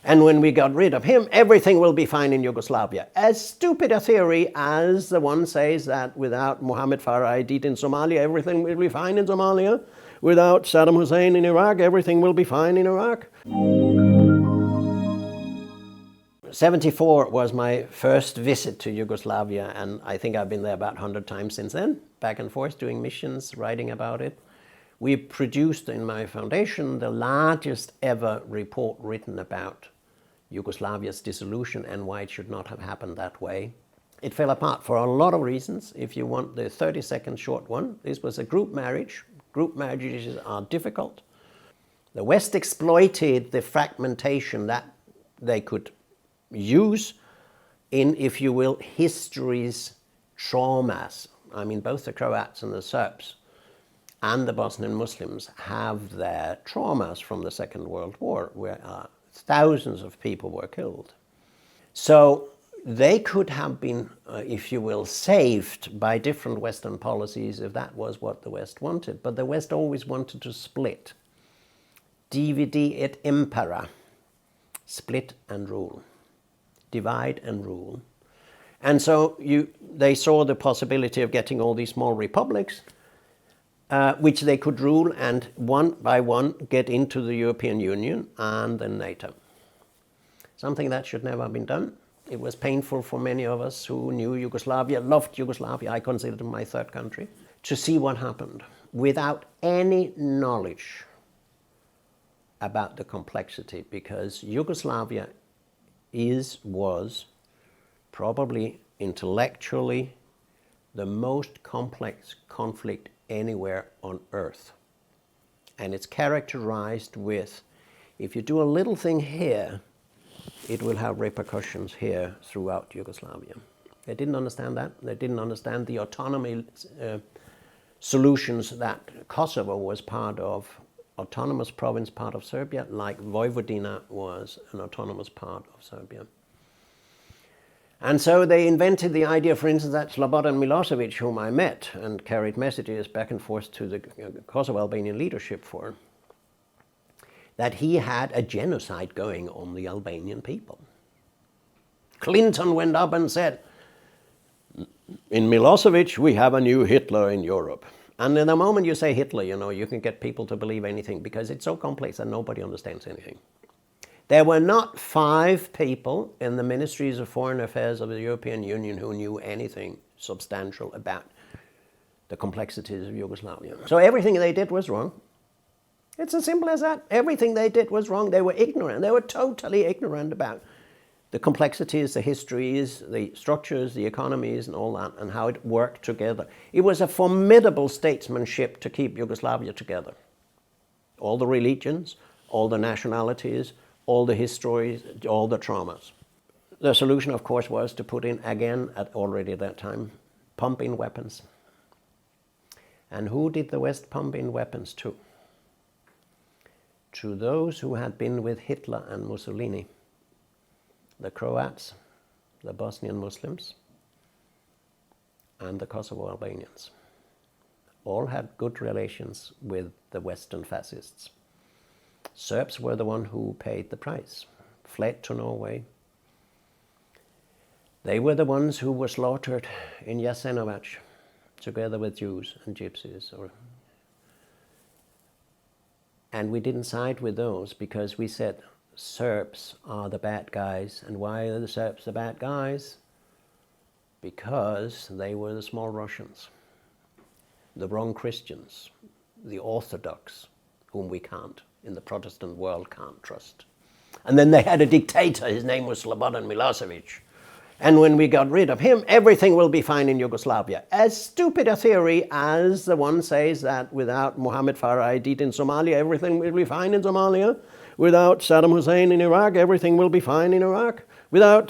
And when we got rid of him, everything will be fine in Yugoslavia. As stupid a theory as the one says that without Mohammed Farah Aidid in Somalia, everything will be fine in Somalia. Without Saddam Hussein in Iraq, everything will be fine in Iraq. 1974 was my first visit to Yugoslavia, and I think I've been there about 100 times since then, back and forth doing missions, writing about it. We produced in my foundation the largest ever report written about Yugoslavia's dissolution and why it should not have happened that way. It fell apart for a lot of reasons. If you want the 30-second short one, this was a group marriage. Group marriages are difficult. The West exploited the fragmentation that they could use in, if you will, history's traumas. I mean, both the Croats and the Serbs and the Bosnian Muslims have their traumas from the Second World War, where thousands of people were killed. So they could have been, if you will, saved by different Western policies if that was what the West wanted. But the West always wanted to split. Divide et impera. Split and rule. Divide and rule. And so they saw the possibility of getting all these small republics, which they could rule and one by one get into the European Union and then NATO. Something that should never have been done. It was painful for many of us who knew Yugoslavia, loved Yugoslavia, I considered it my third country, to see what happened without any knowledge about the complexity, because Yugoslavia was probably intellectually the most complex conflict anywhere on earth. And it's characterized with, if you do a little thing here, it will have repercussions here throughout Yugoslavia. They didn't understand that. They didn't understand the autonomy solutions that Kosovo was part of, autonomous province part of Serbia, like Vojvodina was an autonomous part of Serbia. And so they invented the idea, for instance, that Slobodan Milosevic, whom I met and carried messages back and forth to the Kosovo Albanian leadership for, that he had a genocide going on the Albanian people. Clinton went up and said, in Milosevic, we have a new Hitler in Europe. And in the moment you say Hitler, you can get people to believe anything because it's so complex that nobody understands anything. There were not 5 people in the Ministries of Foreign Affairs of the European Union who knew anything substantial about the complexities of Yugoslavia. So everything they did was wrong. It's as simple as that. Everything they did was wrong. They were ignorant. They were totally ignorant about the complexities, the histories, the structures, the economies and all that, and how it worked together. It was a formidable statesmanship to keep Yugoslavia together. All the religions, all the nationalities, all the histories, all the traumas. The solution, of course, was to put in, again, already at that time, pump in weapons. And who did the West pump in weapons to? To those who had been with Hitler and Mussolini. The Croats, the Bosnian Muslims, and the Kosovo Albanians. All had good relations with the Western fascists. Serbs were the one who paid the price, fled to Norway. They were the ones who were slaughtered in Jasenovac, together with Jews and Gypsies. And we didn't side with those because we said Serbs are the bad guys. And why are the Serbs the bad guys? Because they were the small Russians, the wrong Christians, the Orthodox, whom we can't, in the Protestant world, can't trust. And then they had a dictator, his name was Slobodan Milosevic. And when we got rid of him, everything will be fine in Yugoslavia. As stupid a theory as the one says that without Mohammed Farah Aidid in Somalia, everything will be fine in Somalia. Without Saddam Hussein in Iraq, everything will be fine in Iraq. Without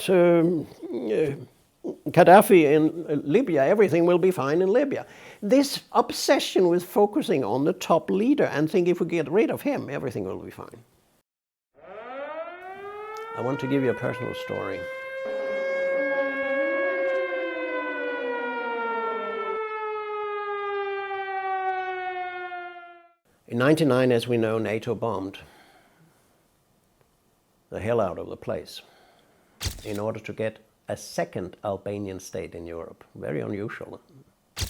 Gaddafi in Libya, everything will be fine in Libya. This obsession with focusing on the top leader and think if we get rid of him, everything will be fine. I want to give you a personal story. In 1999, as we know, NATO bombed the hell out of the place in order to get a second Albanian state in Europe. Very unusual,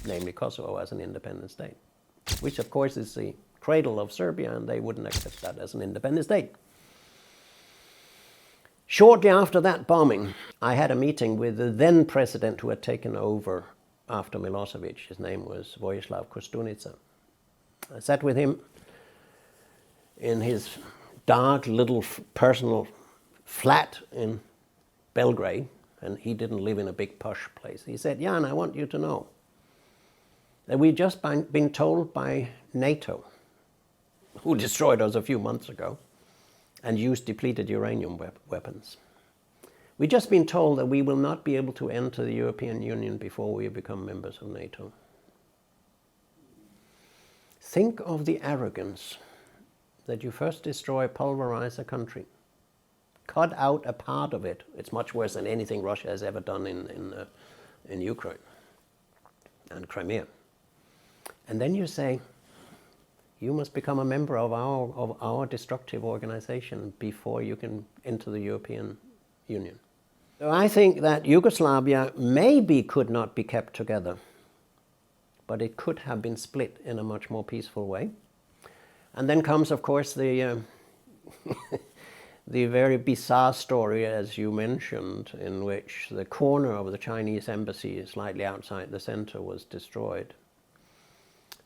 namely Kosovo as an independent state, which of course is the cradle of Serbia, and they wouldn't accept that as an independent state. Shortly after that bombing, I had a meeting with the then president who had taken over after Milosevic. His name was Vojislav Koštunica. I sat with him in his dark little personal flat in Belgrade, and he didn't live in a big posh place. He said, "Jan, I want you to know that we've just been told by NATO, who destroyed us a few months ago and used depleted uranium weapons. We've just been told that we will not be able to enter the European Union before we become members of NATO." Think of the arrogance that you first destroy, pulverize a country, cut out a part of it. It's much worse than anything Russia has ever done in Ukraine and Crimea. And then you say, you must become a member of our destructive organization before you can enter the European Union. So I think that Yugoslavia maybe could not be kept together, but it could have been split in a much more peaceful way. And then comes, of course, the the very bizarre story, as you mentioned, in which the corner of the Chinese embassy, slightly outside the center, was destroyed.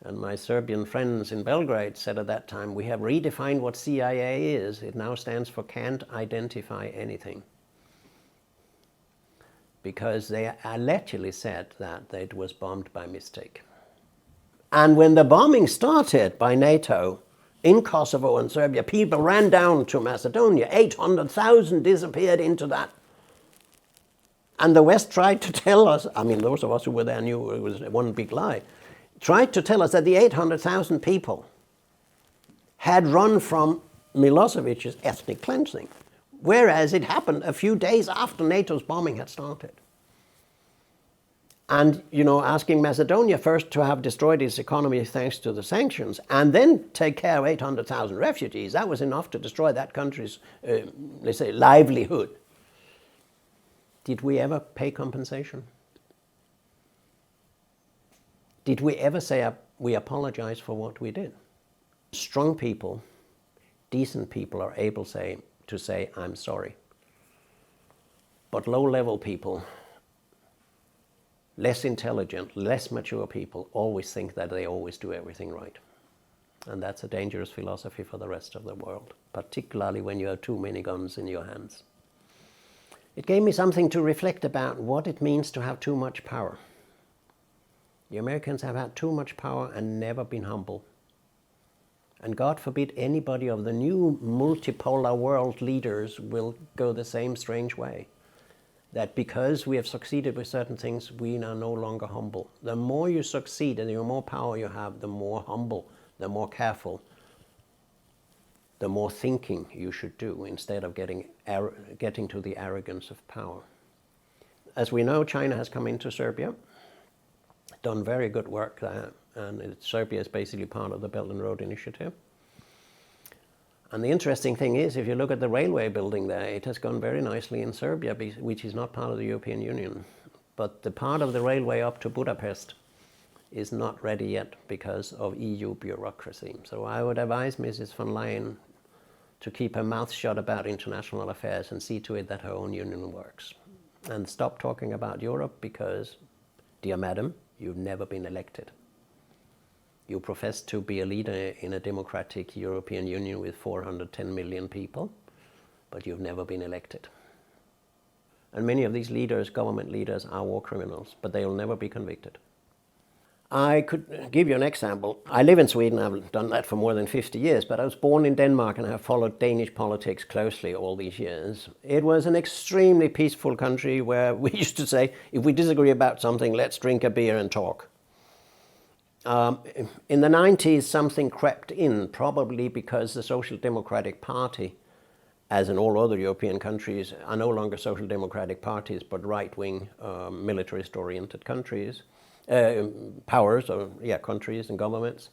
And my Serbian friends in Belgrade said at that time, "We have redefined what CIA is. It now stands for can't identify anything." Because they allegedly said that it was bombed by mistake. And when the bombing started by NATO in Kosovo and Serbia, people ran down to Macedonia. 800,000 disappeared into that. And the West tried to tell us, I mean, those of us who were there knew it was one big lie, tried to tell us that the 800,000 people had run from Milosevic's ethnic cleansing, whereas it happened a few days after NATO's bombing had started. And, you know, asking Macedonia first to have destroyed its economy thanks to the sanctions, and then take care of 800,000 refugees, that was enough to destroy that country's, let's say, livelihood. Did we ever pay compensation? Did we ever say we apologize for what we did? Strong people, decent people are able to say, "I'm sorry." But low-level people, less intelligent, less mature people, always think that they always do everything right. And that's a dangerous philosophy for the rest of the world, particularly when you have too many guns in your hands. It gave me something to reflect about what it means to have too much power. The Americans have had too much power and never been humble. And God forbid anybody of the new multipolar world leaders will go the same strange way. That because we have succeeded with certain things, we are no longer humble. The more you succeed and the more power you have, the more humble, the more careful, the more thinking you should do instead of getting to the arrogance of power. As we know, China has come into Serbia, done very good work there, and Serbia is basically part of the Belt and Road Initiative. And the interesting thing is, if you look at the railway building there, it has gone very nicely in Serbia, which is not part of the European Union. But the part of the railway up to Budapest is not ready yet because of EU bureaucracy. So I would advise Mrs. von Leyen to keep her mouth shut about international affairs and see to it that her own union works. And stop talking about Europe because, dear madam, you've never been elected. You profess to be a leader in a democratic European Union with 410 million people, but you've never been elected. And many of these leaders, government leaders, are war criminals, but they will never be convicted. I could give you an example. I live in Sweden. I've done that for more than 50 years, but I was born in Denmark and I have followed Danish politics closely all these years. It was an extremely peaceful country where we used to say, if we disagree about something, let's drink a beer and talk. In the 90s, something crept in, probably because the Social Democratic Party, as in all other European countries, are no longer social democratic parties, but right-wing, militarist-oriented countries, countries and governments.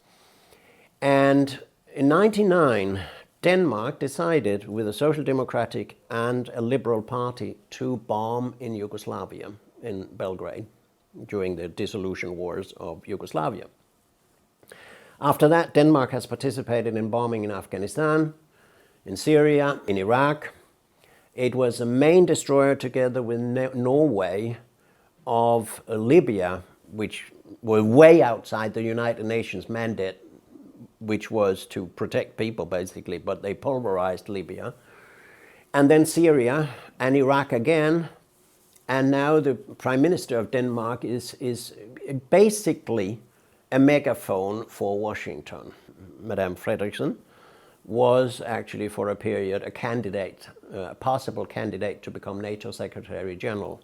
And in 1999, Denmark decided, with a social democratic and a liberal party, to bomb in Yugoslavia, in Belgrade, during the dissolution wars of Yugoslavia. After that, Denmark has participated in bombing in Afghanistan, in Syria, in Iraq. It was the main destroyer, together with Norway, of Libya, which were way outside the United Nations mandate, which was to protect people basically, but they pulverized Libya. And then Syria and Iraq again. And now the Prime Minister of Denmark is basically a megaphone for Washington. Madame Frederiksen was actually for a period a candidate, a possible candidate to become NATO Secretary General.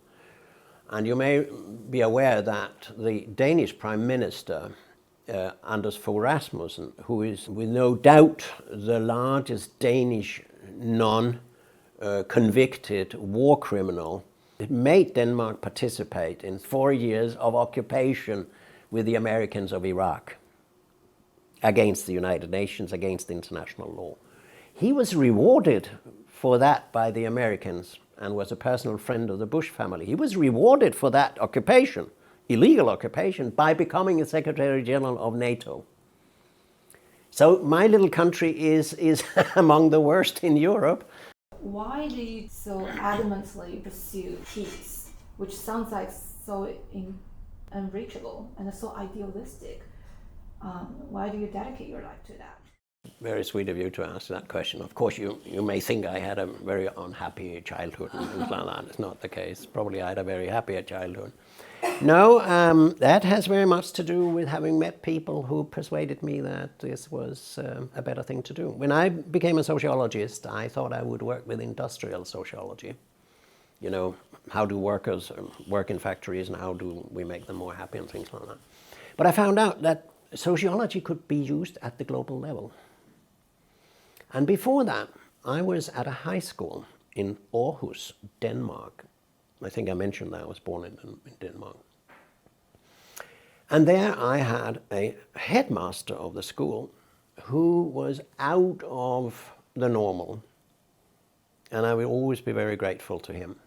And you may be aware that the Danish Prime Minister, Anders Fogh Rasmussen, who is with no doubt the largest Danish non-convicted war criminal, made Denmark participate in 4 years of occupation with the Americans of Iraq against the United Nations, against international law. He was rewarded for that by the Americans and was a personal friend of the Bush family. He was rewarded for that occupation, illegal occupation, by becoming a Secretary General of NATO. So my little country is among the worst in Europe. Why do you so adamantly pursue peace, which sounds like so unreachable and so idealistic? Why do you dedicate your life to that? Very sweet of you to ask that question. Of course, you may think I had a very unhappy childhood and things like that. It's not the case. Probably I had a very happy childhood. No, that has very much to do with having met people who persuaded me that this was a better thing to do. When I became a sociologist, I thought I would work with industrial sociology. You know, how do workers work in factories and how do we make them more happy and things like that. But I found out that sociology could be used at the global level. And before that, I was at a high school in Aarhus, Denmark. I think I mentioned that I was born in Denmark. And there I had a headmaster of the school who was out of the normal. And I will always be very grateful to him.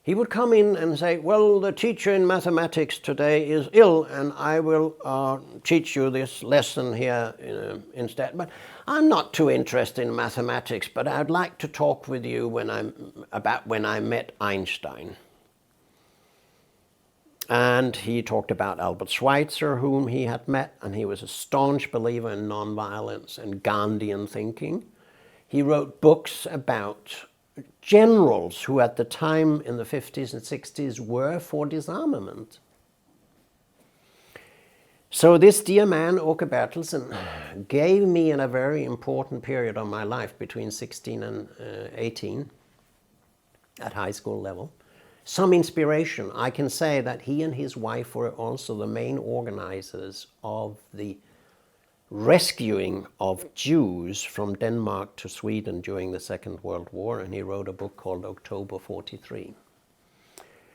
He would come in and say, well, the teacher in mathematics today is ill and I will teach you this lesson here instead. But I'm not too interested in mathematics, but I'd like to talk with you about when I met Einstein. And he talked about Albert Schweitzer, whom he had met, and he was a staunch believer in nonviolence and Gandhian thinking. He wrote books about generals who at the time in the 50s and 60s were for disarmament. So this dear man, Åke Bertelsen, gave me in a very important period of my life between 16 and 18 at high school level, some inspiration. I can say that he and his wife were also the main organizers of the rescuing of Jews from Denmark to Sweden during the Second World War, and he wrote a book called October 43.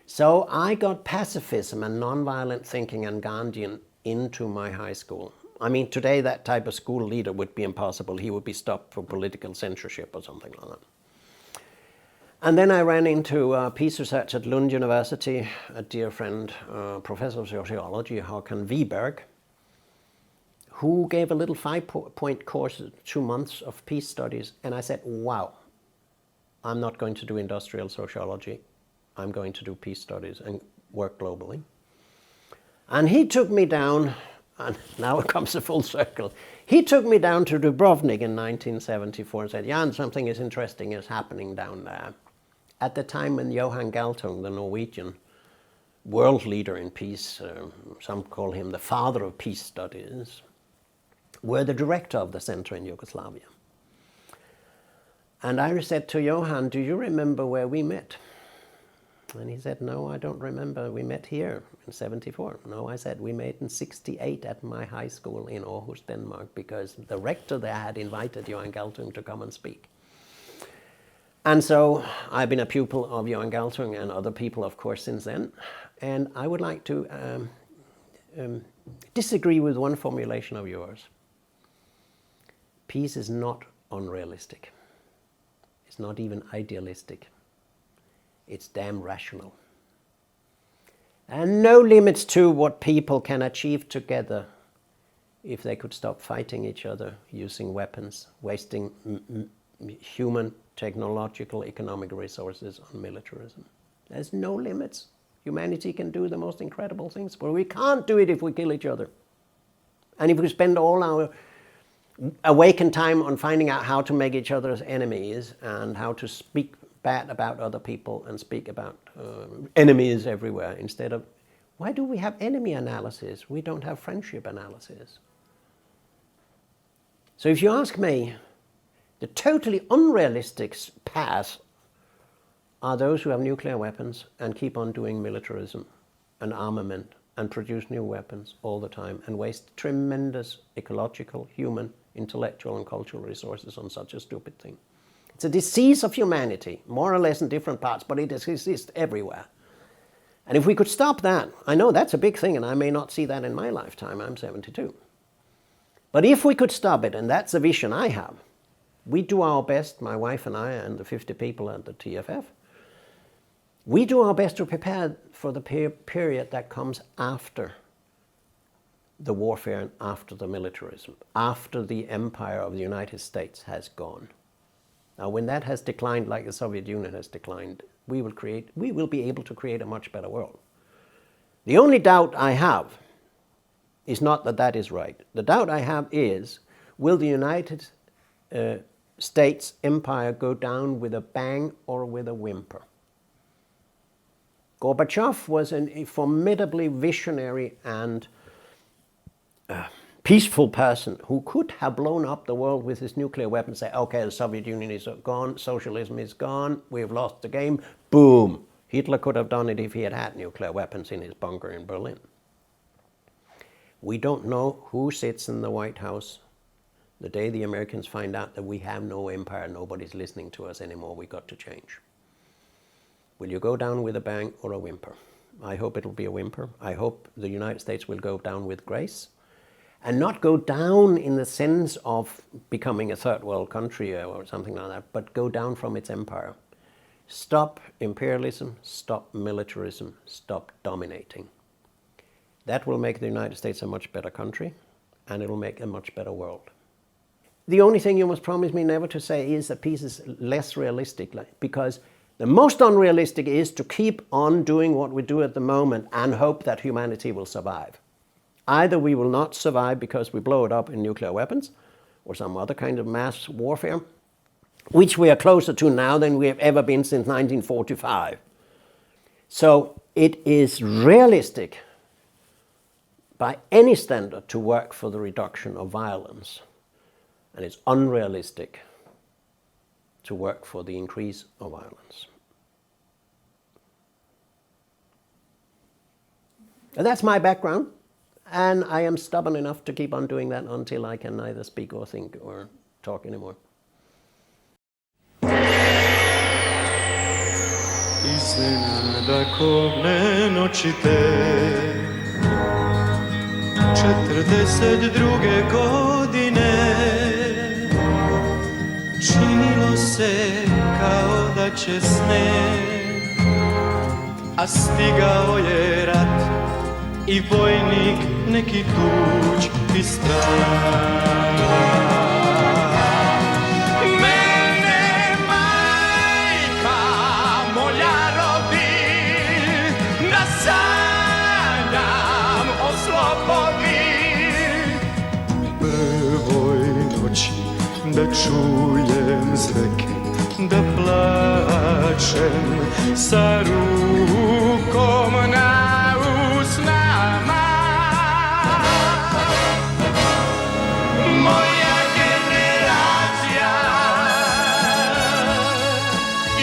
So I got pacifism and nonviolent thinking and Gandhian into my high school. I mean, today that type of school leader would be impossible. He would be stopped for political censorship or something like that. And then I ran into peace research at Lund University, a dear friend, professor of sociology, Håkan Wiberg, who gave a little 5-point course, 2 months of peace studies. And I said, wow, I'm not going to do industrial sociology. I'm going to do peace studies and work globally. And he took me down, and now it comes a full circle. He took me down to Dubrovnik in 1974 and said, Jan, something is interesting is happening down there. At the time when Johan Galtung, the Norwegian world leader in peace, some call him the father of peace studies, were the director of the center in Yugoslavia. And I said to Johan, do you remember where we met? And he said, no, I don't remember. We met here in 74. No, I said, we met in 68 at my high school in Aarhus, Denmark, because the rector there had invited Johan Galtung to come and speak. And so I've been a pupil of Johan Galtung and other people, of course, since then. And I would like to disagree with one formulation of yours. Peace is not unrealistic. It's not even idealistic. It's damn rational. And no limits to what people can achieve together if they could stop fighting each other, using weapons, wasting human, technological, economic resources on militarism. There's no limits. Humanity can do the most incredible things, but we can't do it if we kill each other. And if we spend all our awakened time on finding out how to make each other's enemies and how to speak bad about other people and speak about enemies everywhere instead of, why do we have enemy analysis? We don't have friendship analysis. So if you ask me, the totally unrealistic paths are those who have nuclear weapons and keep on doing militarism and armament and produce new weapons all the time and waste tremendous ecological, human, intellectual and cultural resources on such a stupid thing. It's a disease of humanity, more or less in different parts, but it exists everywhere. And if we could stop that, I know that's a big thing and I may not see that in my lifetime, I'm 72. But if we could stop it, and that's a vision I have, we do our best, my wife and I and the 50 people at the TFF, we do our best to prepare for the period that comes after the warfare and after the militarism, after the empire of the United States has gone. Now, when that has declined, like the Soviet Union has declined, we will be able to create a much better world. The only doubt I have is not that that is right. The doubt I have is, will the United States empire go down with a bang or with a whimper? Gorbachev was a formidably visionary and peaceful person who could have blown up the world with his nuclear weapons, say, okay, the Soviet Union is gone, socialism is gone, we've lost the game, boom. Hitler could have done it if he had had nuclear weapons in his bunker in Berlin. We don't know who sits in the White House. The day the Americans find out that we have no empire, nobody's listening to us anymore, we got to change. Will you go down with a bang or a whimper? I hope it'll be a whimper. I hope the United States will go down with grace. And not go down in the sense of becoming a third world country or something like that, but go down from its empire. Stop imperialism, stop militarism, stop dominating. That will make the United States a much better country, and it'll make a much better world. The only thing you must promise me never to say is that peace is less realistic, because the most unrealistic is to keep on doing what we do at the moment and hope that humanity will survive. Either we will not survive because we blow it up in nuclear weapons or some other kind of mass warfare, which we are closer to now than we have ever been since 1945. So it is realistic by any standard to work for the reduction of violence, and it's unrealistic to work for the increase of violence. And that's my background. And I am stubborn enough to keep on doing that until I can neither speak or think or talk anymore. Iznenada kobne noći te 42. godine činilo se kao da će sneg, a stigao je rat i vojnik neki tuđ i strah. Mene majka moja rodi, da sanjam o slobodi. Prvoj noći da čujem zveke, da plačem sa rukom na usnama. Moja generacija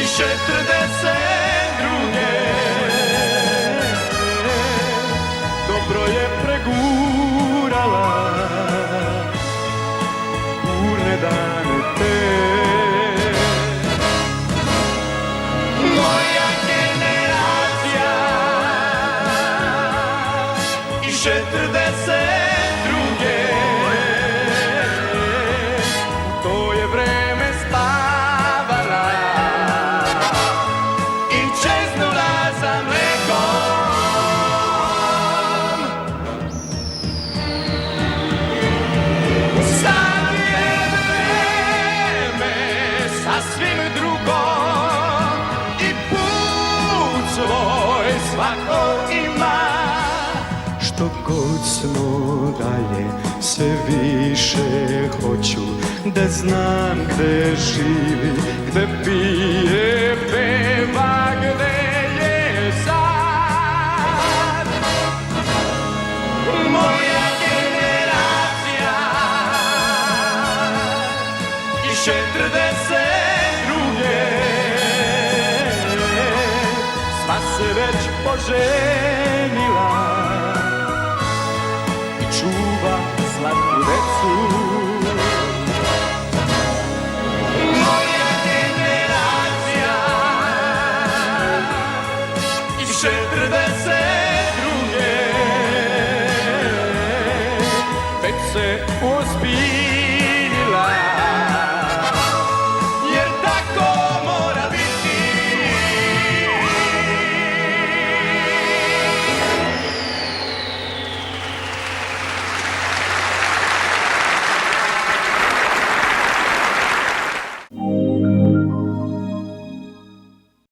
iz 42. dobro je pregurala burne dane te. Moja generacija iz 42. To je vreme svako ima. Što god smo dalje, sve više hoću da znam gde živi, gde pije, peva, gde je sad. Moja generacija i 42. Sva se već poženila i čuva slatku decu. Moja generacija i 42. Već se uspije